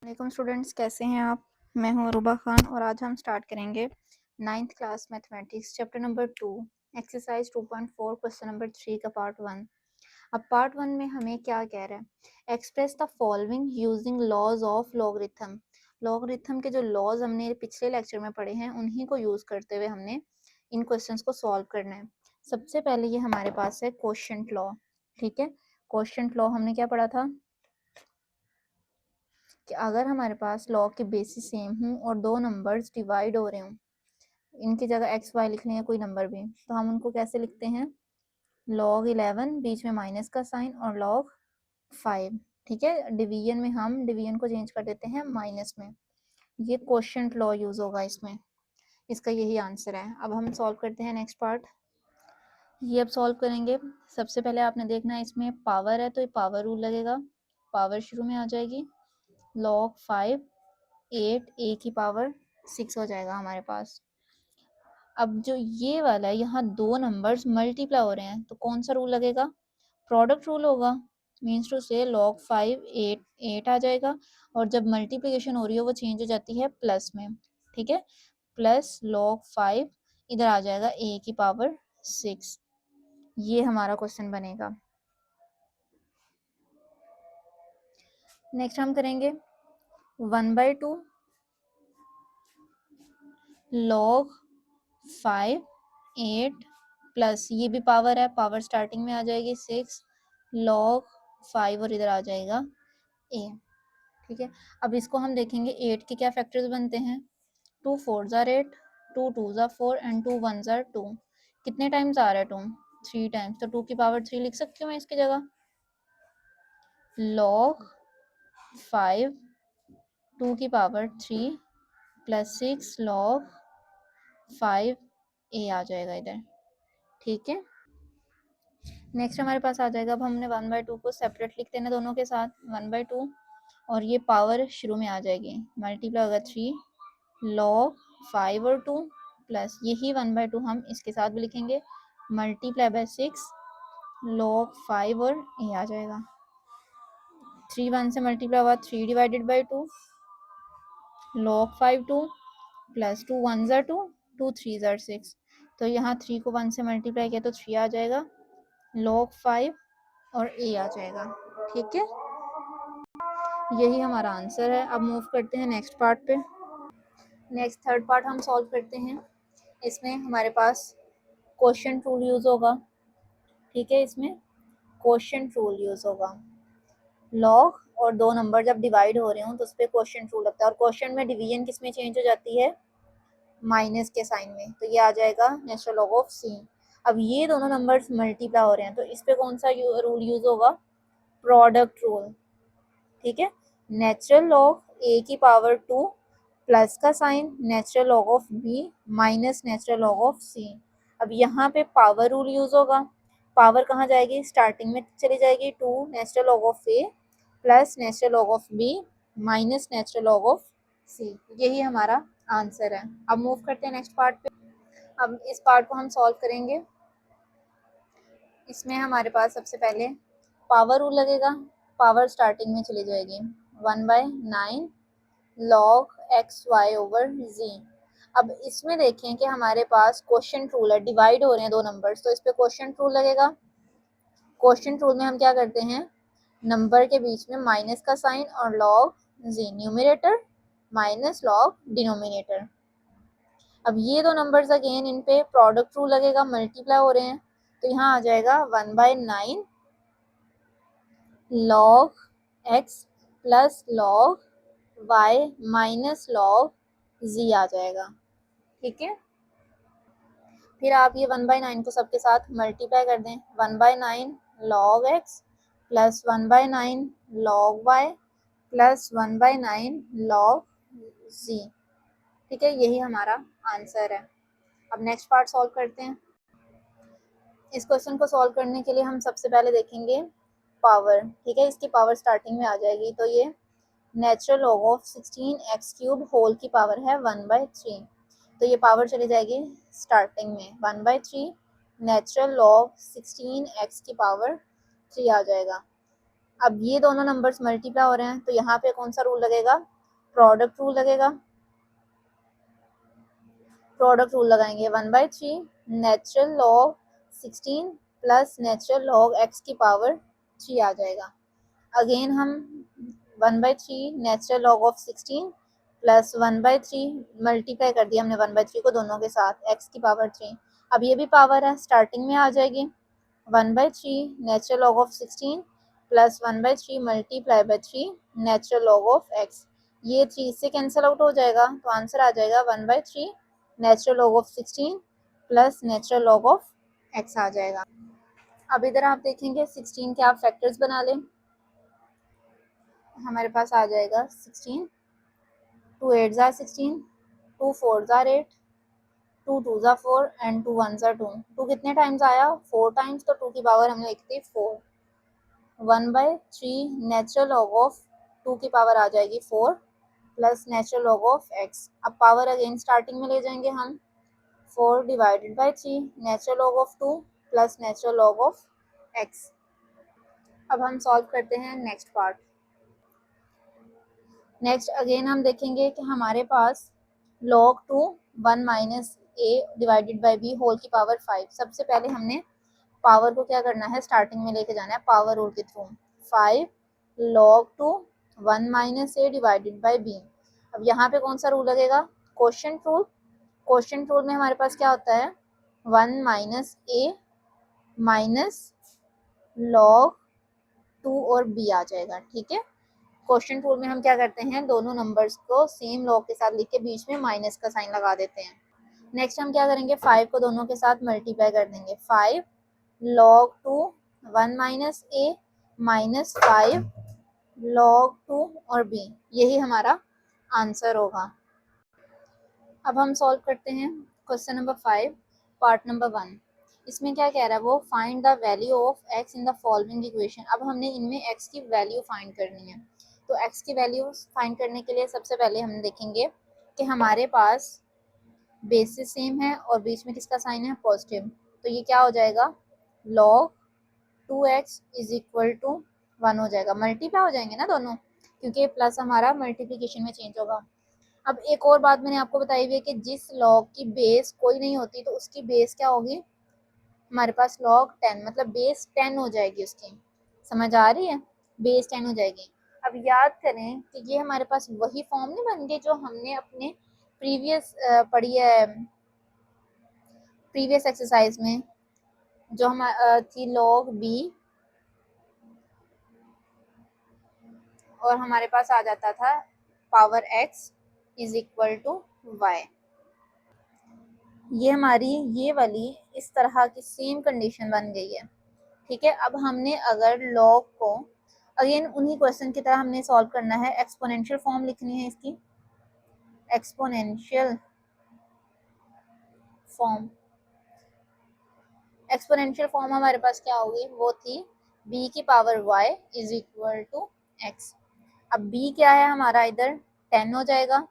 वालेकुम स्टूडेंट्स, कैसे हैं आप। मैं हूं अरूबा खान और आज हम स्टार्ट करेंगे 9th class mathematics chapter number 2 exercise 2.4 question number 3 का पार्ट 1। अब पार्ट 1 में हमें क्या कह रहा है, express the following using laws of logarithm. Logarithm के जो लॉज हमने पिछले लेक्चर में पढ़े हैं उन्हीं को यूज करते हुए हमने इन क्वेश्चंस को सॉल्व करना है। सबसे पहले ये हमारे पास है क्वोशिएंट लॉ। ठीक है, क्वोशिएंट लॉ हमने क्या पढ़ा था कि अगर हमारे पास लॉग के बेसिस सेम हों और दो नंबर्स डिवाइड हो रहे हों, इनकी जगह एक्स वाई लिख लें या कोई नंबर भी, तो हम उनको कैसे लिखते हैं, log 11 बीच में माइनस का साइन और log 5। ठीक है, डिवीजन में हम डिवीजन को चेंज कर देते हैं माइनस में। ये क्वोशिएंट लॉ यूज होगा इसमें, इसका यही आंसर है। अब हम सॉल्व करते हैं नेक्स्ट पार्ट। ये अब सॉल्व करेंगे। सबसे पहले आपने देखना है इसमें पावर है तो ये पावर रूल लगेगा, पावर शुरू में आ जाएगी। log 5 8 a की पावर 6 हो जाएगा हमारे पास। अब जो ये वाला है, यहाँ दो नंबर्स मल्टीप्लाई हो रहे हैं तो कौन सा रूल लगेगा, प्रोडक्ट रूल होगा। मीन्स टू से log 5 8 8 आ जाएगा और जब मल्टीप्लिकेशन हो रही है वो चेंज हो जाती है प्लस में। ठीक है, प्लस log 5 इधर आ जाएगा a की पावर 6। ये हमारा क्वेश्चन बनेगा। नेक्स्ट हम करेंगे 1/2 log 5 8 प्लस ये भी पावर है, पावर स्टार्टिंग में आ जाएगी 6 log 5 और इधर आ जाएगा a। ठीक है, अब इसको हम देखेंगे 8 के क्या फैक्टर्स बनते हैं, 2 4s are 8, 2 2s are 4 and 2 1s are 2। कितने टाइम्स आ रहा है 2, 3 टाइम्स, तो 2 की पावर 3 लिख सकती हूँ मैं इसकी जगह। log 5 2 की पावर 3 प्लस 6 log 5 a आ जाएगा इधर। ठीक है, नेक्स्ट हमारे पास आ जाएगा। अब हमने 1/2 को सेपरेट लिख देना दोनों के साथ, 1/2 और ये पावर शुरू में आ जाएगी, मल्टीप्लाई होगा 3 log 5 और 2 प्लस यही 1/2 हम इसके साथ भी लिखेंगे, मल्टीप्लाई बाय 6 log 5 और ये आ जाएगा। 3 1 से मल्टीप्लाई हुआ 3 divided by 2 log 5 2 plus 2 1s are 2 2 3s are 6। तो यहाँ 3 को 1 से मल्टीप्लाई किया तो 3 आ जाएगा, log 5 और a आ जाएगा। ठीक है, यही हमारा आंसर है। अब मूव करते हैं नेक्स्ट पार्ट पे। नेक्स्ट थर्ड पार्ट हम सॉल्व करते हैं। इसमें हमारे पास क्वोशिएंट रूल यूज होगा। ठीक है, इसमें क्वोशिएंट रूल यूज होगा। लॉग और दो नंबर जब डिवाइड हो रहे हो तो उस पर क्वोशिएंट रूल लगता है और क्वोशिएंट में डिवीजन किस में चेंज हो जाती है, माइनस के साइन में, तो ये आ जाएगा नेचुरल लॉग ऑफ सी। अब ये दोनों नंबर्स मल्टीप्लाई हो रहे हैं तो इस पे कौन सा रूल यूज होगा, प्रोडक्ट रूल। ठीक है, नेचुरल लॉग a की पावर 2 प्लस का sign natural log of b minus natural log of c। अब यहाँ पे पावर रूल यूज होगा। पावर कहाँ जाएगी, स्टार्टिंग में चली जाएगी 2 natural log of a plus natural log of b minus natural log of c। यही हमारा आंसर है। अब मूव करते हैं नेक्स्ट पार्ट पे। अब इस पार्ट को हम सॉल्व करेंगे। इसमें हमारे पास सबसे पहले पावर रूल लगेगा, पावर स्टार्टिंग में चली जाएगी 1/9 log एक्स वाई ओवर जी। अब इसमें देखें कि हमारे पास क्वोशिएंट रूल है, डिवाइड हो रहे हैं दो नंबर्स तो इस पे क्वोशिएंट रूल लगेगा। क्वोशिएंट रूल में हम क्या करते हैं, नंबर के बीच में माइनस का साइन और log जी, न्यूमरेटर माइनस log डिनोमिनेटर। अब ये दो नंबर्स अगेन इन पे प्रोडक्ट रूल लगेगा, मल्टीप्लाई हो रहे हैं तो यहाँ आ जाएगा 1/9 log x plus log y minus log z आ जाएगा। ठीक है, फिर आप ये 1/9 को सबके साथ मल्टीप्लाई कर दें, 1/9 log x plus 1/9 log y plus 1/9 log z। ठीक है, यही हमारा आंसर है। अब नेक्स्ट पार्ट सॉल्व करते हैं। इस क्वेश्चन को सॉल्व करने के लिए हम सबसे पहले देखेंगे पावर। ठीक है, इसकी पावर स्टार्टिंग में आ जाएगी तो ये natural log of 16x³ whole की पावर है 1/3। तो ये पावर चली जाएगी स्टार्टिंग में 1/3 नेचुरल लॉग 16x की पावर 3 आ जाएगा। अब ये दोनों नंबर्स मल्टीप्लाई हो रहे हैं तो यहाँ पे कौन सा रूल लगेगा, प्रोडक्ट रूल लगेगा, प्रोडक्ट रूल लगाएंगे 1/3 natural log 16 plus natural log x की पावर 3 आ जाएगा। अगेन हम 1/3 natural log of 16 plus 1/3 multiply कर दिया हमने 1/3 को दोनों के साथ x की पावर 3। अब ये भी पावर है, स्टार्टिंग में आ जाएगी 1/3 natural log of 16 plus 1/3 multiply by 3 natural log of x। ये 3 से कैंसिल आउट हो जाएगा तो आंसर आ जाएगा 1/3 natural log of 16 plus natural log of x आ जाएगा। अब इधर आप देखेंगे 16 के आप फैक्टर्स बना लें, हमारे पास आ जाएगा 16, 2 8 are 16, 2 4 are 8, 2 2 are 4 and 2 1 are 2। 2 कितने टाइम्स आया? 4 टाइम्स, तो 2 की पावर हमने लिख दी 4। 1/3 नेचुरल लॉग ऑफ 2 की पावर आ जाएगी 4 plus natural log of x। अब पावर अगेन स्टार्टिंग में ले जाएंगे हम, 4 divided by 3 natural log of 2 plus natural log of x। अब हम सॉल्व करते हैं नेक्स्ट पार्ट। नेक्स्ट अगेन हम देखेंगे कि हमारे पास log 2 1 minus A divided by B whole की पावर 5। सबसे पहले हमने पावर को क्या करना है, स्टार्टिंग में लेके जाना है पावर रूल के through. 5 log 2 1 minus A divided by B. अब यहाँ पे कौन सा रूल लगेगा? Quotient rule. क्वोशिएंट रूल में हमारे पास क्या होता है, 1 माइनस ए माइनस log 2 और बी आ जाएगा। ठीक है, क्वोशिएंट रूल में हम क्या करते हैं, दोनों नंबर्स को सेम लॉग के साथ लिख के बीच में माइनस का साइन लगा देते हैं। नेक्स्ट हम क्या करेंगे, 5 को दोनों के साथ मल्टीप्लाई कर देंगे। 5 log 2 1 माइनस ए माइनस 5 log 2 और बी, यही हमारा आंसर होगा। अब हम सॉल्व करते हैं क्वेश्चन नंबर 5 पार्ट नंबर 1। इसमें क्या कह रहा है वो, find the value of x in the following equation. अब हमने इनमें x की वैल्यू फाइंड करनी है। तो x की वैल्यू फाइंड करने के लिए सबसे पहले हम देखेंगे कि हमारे पास बेसिस सेम है और बीच में किसका साइन है, पॉजिटिव। तो ये क्या हो जाएगा, log 2x is equal to 1 हो जाएगा। मल्टीप्लाई हो जाएंगे ना दोनों, क्योंकि प्लस हमारा मल्टीप्लीकेशन में चेंज होगा। अब एक और बात मैंने आपको बताई हुई है कि जिस लॉग की बेस कोई नहीं होती तो उसकी बेस क्या होगी, हमारे पास log 10, मतलब बेस 10 हो जाएगी उसकी। समझ आ रही है, बेस 10 हो जाएगी। अब याद करें कि ये हमारे पास वही फॉर्म नहीं बन गई जो हमने अपने प्रीवियस पढ़ी है, प्रीवियस एक्सरसाइज में, जो हम थी log b और हमारे पास आ जाता था power x is equal to Y. ये हमारी ये वाली इस तरह की सेम कंडीशन बन गई है। ठीक है, अब हमने अगर लॉग को अगेन उन्हीं क्वेश्चन की तरह हमने सॉल्व करना है, एक्सपोनेंशियल फॉर्म लिखनी है इसकी। एक्सपोनेंशियल फॉर्म, एक्सपोनेंशियल फॉर्म हमारे पास क्या होगी, वो थी b की power y is equal to x। अब b क्या है हमारा, इधर 10 हो जाएगा,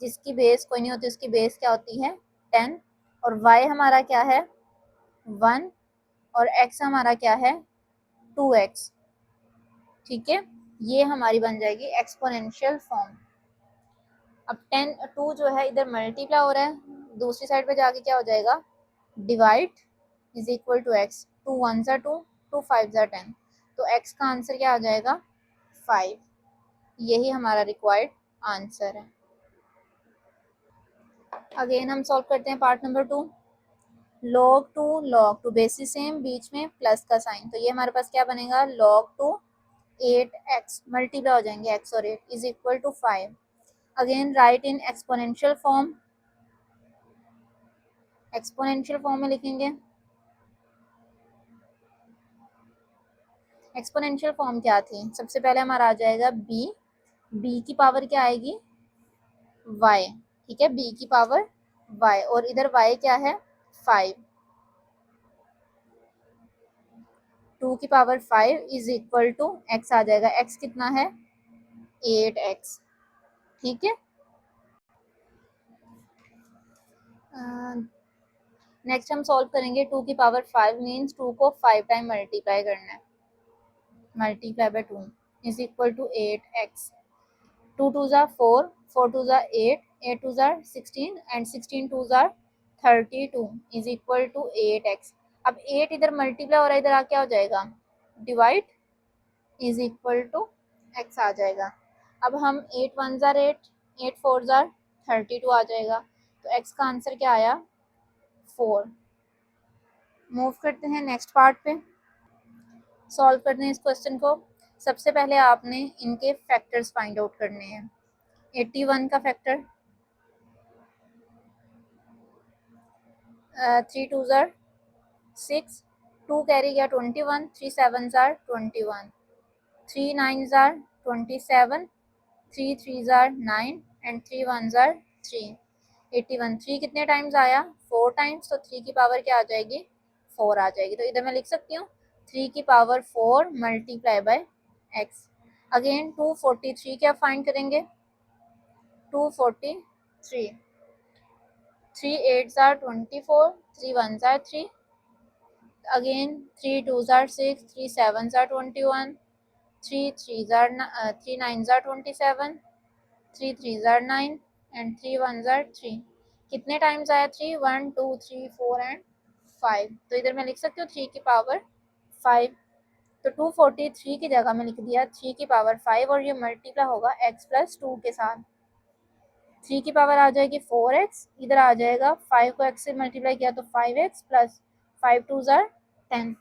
जिसकी बेस कोई नहीं होती उसकी बेस क्या होती है 10, और y हमारा क्या है 1, और x हमारा क्या है 2x। ठीक है, ये हमारी बन जाएगी एक्सपोनेंशियल फॉर्म। अब 10 2 जो है इधर मल्टीप्लाई हो रहा है, दूसरी साइड पे जाके क्या हो जाएगा, divide is equal to X. 2 1 ज़ा 2, 2 5 ज़ा 10, तो x का आंसर क्या आ जाएगा 5। यही हमारा रिक्वायर्ड आंसर है। अगेन हम सॉल्व करते हैं part number 2। log 2 basis same, बीच में प्लस का साइन, तो ये हमारे पास क्या बनेगा, log 2 8x मल्टीप्लाई हो जाएंगे x और 8 is equal to 5। Again right in exponential form, exponential form में लिखेंगे। एक्सपोनेंशियल फॉर्म क्या थी, सबसे पहले हमारा आ जाएगा b की पावर क्या आएगी y। ठीक है, b की पावर y, और इधर y क्या है 5, 2 की power 5 is equal to x आ जाएगा। x कितना है 8x। ठीक है, नेक्स्ट हम सॉल्व करेंगे 2 की पावर 5 मीन्स 2 को 5 टाइम मल्टीप्लाई करना है, multiply by 2 is equal to 8x। 2 2s are 4, 4 2s are 8, 8 2s are 16 and 16 2s are 32 is equal to 8x। अब 8 इधर मल्टीप्लाई हो रहा है, इधर आ क्या हो जाएगा, divide, is equal to x आ जाएगा। अब हम 8 1s are 8, 8 4s are 32 आ जाएगा, तो x का आंसर क्या आया, 4। मूव करते हैं नेक्स्ट पार्ट पे, सॉल्व करते हैं इस क्वेश्चन को। सबसे पहले आपने इनके फैक्टर्स फाइंड आउट करने हैं। 81 का फैक्टर, 3 2s are 6, 2 कैरी गया 21, 3 7s are 21, 3 9s are 27, 3 3s are 9 and 3 1s are 3। 81 3 कितने टाइम्स आया, 4 टाइम्स, तो 3 की पावर क्या आ जाएगी, 4 आ जाएगी। तो इधर मैं लिख सकती हूँ 3 की power 4 multiply by x। Again 243 क्या फाइंड करेंगे, 243, 3 8s are 24, 3 1s are 3, again 3 2s are 6, 3 7s are 21, 3 3s are 3 9s are 27, 3 3s are 9 and 3 1s are 3। कितने टाइम्स आया 3, 1 2 3 4 एंड 5, तो इधर मैं लिख सकती हूँ 3 की पावर 5। तो 243 की जगह में लिख दिया 3 की पावर 5 और ये मल्टीप्लाई होगा x प्लस 2 के साथ। 3 की पावर आ जाएगी 4x, इधर आ जाएगा 5 को x से मल्टीप्लाई किया तो 5x प्लस 5 2s are 10।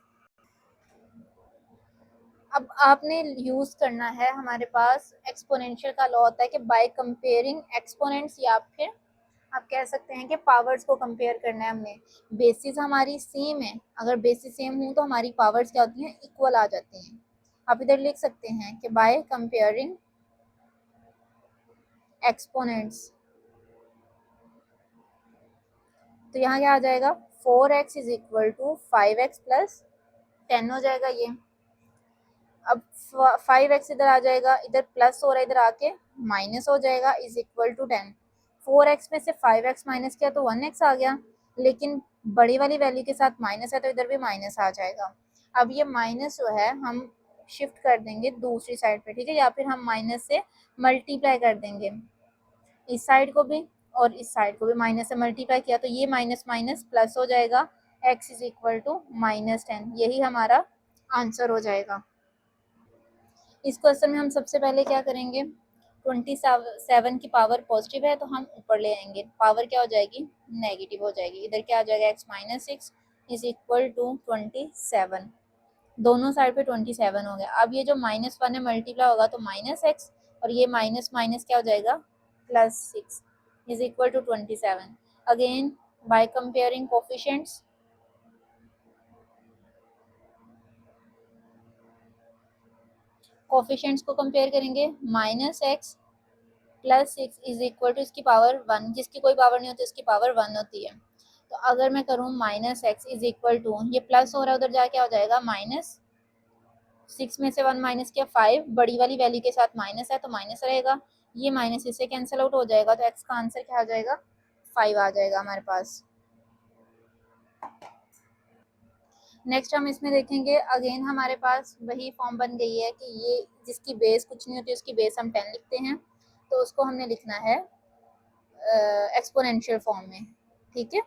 अब आपने यूज करना है, हमारे पास एक्सपोनेंशियल का लॉ होता है कि बाय कंपेयरिंग एक्सपोनेंट्स, या फिर आप कह सकते हैं कि पावर्स को कंपेयर करना है हमने। बेसिस हमारी सेम है, अगर बेसिस सेम हो तो हमारी पावर्स क्या होती हैं, इक्वल आ जाती हैं। आप इधर लिख सकते हैं कि बाय कंपेयरिंग एक्सपोनेंट्स, तो यहाँ क्या आ जाएगा, 4x is equal to 5x plus 10 हो जाएगा ये। अब 5x इधर आ जाएगा, इधर प्लस हो रहा है, इधर आके माइनस हो जाएगा, इज इक्वल टू 10। 4x में से 5x माइनस किया तो 1x आ गया, लेकिन बड़ी वाली वैल्यू के साथ माइनस है तो इधर भी माइनस आ जाएगा। अब ये माइनस जो है हम शिफ्ट कर देंगे दूसरी साइड पे, ठीक है, या फिर हम माइनस से मल्टीप्लाई कर देंगे, इस साइड को भी और इस साइड को भी माइनस से मल्टीप्लाई किया तो ये माइनस माइनस प्लस हो जाएगा, x इज इक्वल टू -10। यही हमारा आंसर हो जाएगा। इस क्वेश्चन में हम सबसे पहले क्या करेंगे, 27 की पावर पॉजिटिव है तो हम ऊपर ले आएंगे, पावर क्या हो जाएगी, नेगेटिव हो जाएगी। इधर क्या आ जाएगा, x minus 6 is equal to 27, दोनों साइड पे 27 हो गया। अब ये जो -1 है मल्टीप्लाई होगा तो -x, और ये माइनस माइनस क्या हो जाएगा, +6 is equal to 27। Again by comparing coefficients, coefficients को कंपेयर करेंगे, -x +6 इज इक्वल टू इसकी पावर 1, जिसकी कोई पावर नहीं होती उसकी पावर 1 होती है। तो अगर मैं करूँ -x इज इक्वल टू, ये प्लस हो रहा है उधर जाके क्या हो जाएगा, -6 में से 1 माइनस किया 5, बड़ी वाली वैल्यू के साथ माइनस है तो माइनस रहेगा, ये माइनस इससे कैंसिल आउट हो जाएगा, तो x का आंसर क्या आ जाएगा, 5 आ जाएगा हमारे पास। नेक्स्ट हम इसमें देखेंगे, अगेन हमारे पास वही फॉर्म बन गई है कि ये जिसकी बेस कुछ नहीं होती उसकी बेस हम 10 लिखते हैं, तो उसको हमने लिखना है एक्सपोनेंशियल फॉर्म में, ठीक है।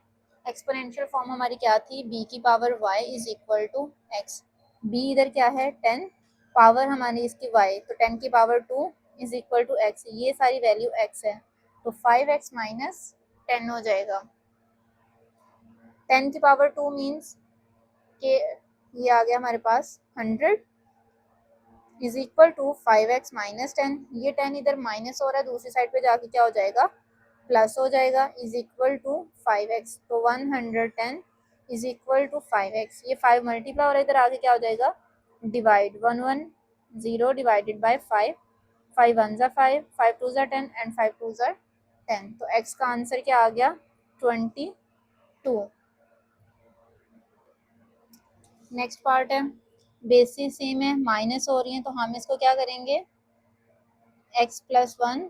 एक्सपोनेंशियल फॉर्म हमारी क्या थी, b की power y is equal to x, b इधर क्या है 10, पावर हमारी इसकी y, तो 10 की power 2 is equal to x, ये सारी वैल्यू x है, तो 5x माइनस 10 हो जाएगा। 10 की पावर 2 मीन्स के ये आ गया हमारे पास 100 is equal to 5x minus 10, ये 10 इधर माइनस हो रहा है, दूसरी साइड पे जाके क्या हो जाएगा, प्लस हो जाएगा, इज इक्वल टू 5x, तो 110 इज इक्वल टू 5x, ये 5 मल्टीप्लाई हो रहा है, इधर आगे क्या हो जाएगा, डिवाइड, 110 डिवाइडेड बाय 5, 5 1 ज़ा 5, 5 2 ज़ा 10 एंड 5 2 ज़ा 10, तो x का आंसर क्या आ गया, 22। नेक्स्ट पार्ट है, बेसिस सेम है, माइनस हो रही है तो हम इसको क्या करेंगे, x plus 1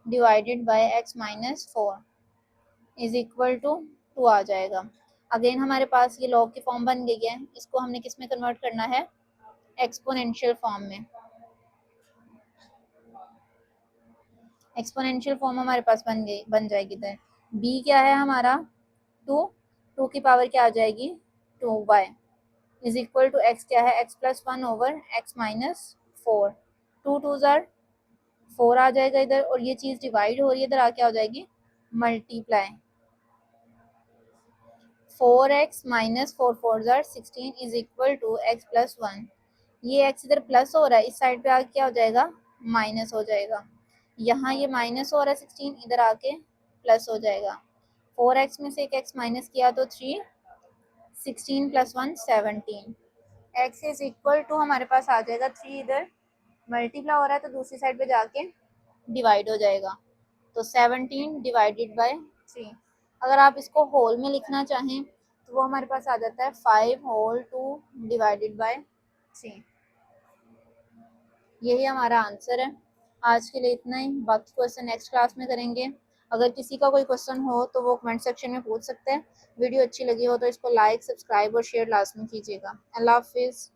divided by x minus 4 is equal to 2 आ जाएगा। अगेन हमारे पास ये लॉग की फॉर्म बन गई है, इसको हमने किस में कन्वर्ट करना है, एक्सपोनेंशियल फॉर्म में। एक्सपोनेंशियल फॉर्म हमारे पास बन जाएगी इधर। b क्या है हमारा 2, 2 की पावर क्या आ जाएगी 2y is equal to x क्या है x+1/x-4, 2 2 ज़ार 4 आ जाएगा इधर, और ये चीज़ डिवाइड हो रही है इधर आके आ जाएगी multiply 4x-4 4 is equal to x+1। ये x इधर प्लस हो रहा है, इस साइड पे आके क्या हो जाएगा माइनस हो जाएगा। यहाँ ये माइनस हो रहा है 16, इधर आके प्लस हो जाएगा। 4x में से एक x माइनस किया तो 3, 16 + 1 17, x इज इक्वल टू हमारे पास आ जाएगा 3, इधर मल्टीप्लाई हो रहा है तो दूसरी साइड पे जाके डिवाइड हो जाएगा, तो 17 डिवाइडेड बाय 3। अगर आप इसको होल में लिखना चाहें तो वो हमारे पास आ जाता है 5 होल 2 डिवाइडेड बाय 3। यही हमारा आंसर है। आज के लिए इतना ही, बाकी क्वेश्चन नेक्स्ट क्लास में करेंगे। अगर किसी का कोई क्वेश्चन हो तो वो कमेंट सेक्शन में पूछ सकते हैं। वीडियो अच्छी लगी हो तो इसको लाइक, सब्सक्राइब और शेयर लाजमी कीजिएगा। अल्लाह हाफिज़।